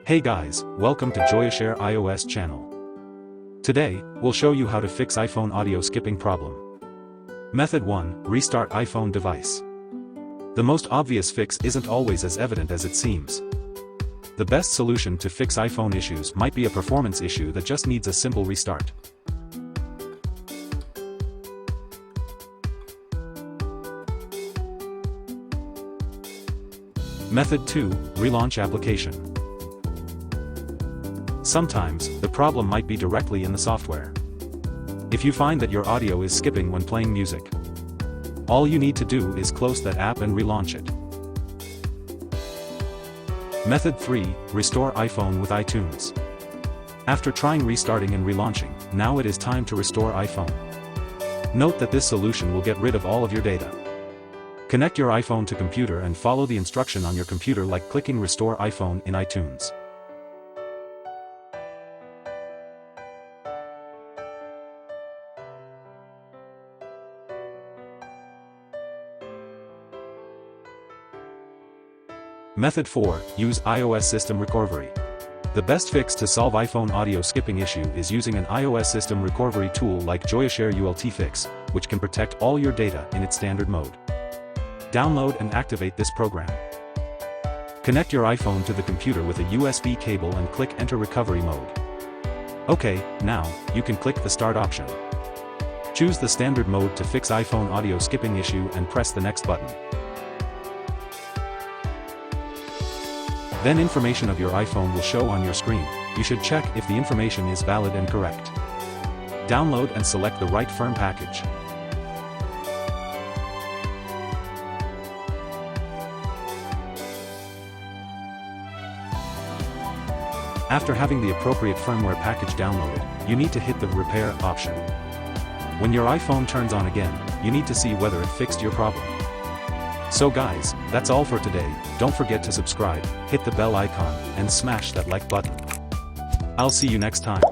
Hey guys, welcome to JoyaShare iOS channel. Today, we'll show you how to fix iPhone audio skipping problem. Method 1, restart iPhone device. The most obvious fix isn't always as evident as it seems. The best solution to fix iPhone issues might be a performance issue that just needs a simple restart. Method 2, relaunch application. Sometimes, the problem might be directly in the software. If you find that your audio is skipping when playing music, all you need to do is close that app and relaunch it. Method 3, restore iPhone with iTunes. After trying restarting and relaunching, now it is time to restore iPhone. Note that this solution will get rid of all of your data. Connect your iPhone to computer and follow the instruction on your computer like clicking Restore iPhone in iTunes. Method 4, use iOS System Recovery. The best fix to solve iPhone audio skipping issue is using an iOS System Recovery tool like JoyaShare ULTFix, which can protect all your data in its standard mode. Download and activate this program. Connect your iPhone to the computer with a USB cable and click Enter Recovery Mode. OK, now, you can click the Start option. Choose the standard mode to fix iPhone audio skipping issue and press the Next button. Then information of your iPhone will show on your screen. You should check if the information is valid and correct. Download and select the right firm package. After having the appropriate firmware package downloaded, you need to hit the Repair option. When your iPhone turns on again, you need to see whether it fixed your problem. So guys, that's all for today. Don't forget to subscribe, hit the bell icon, and smash that like button. I'll see you next time.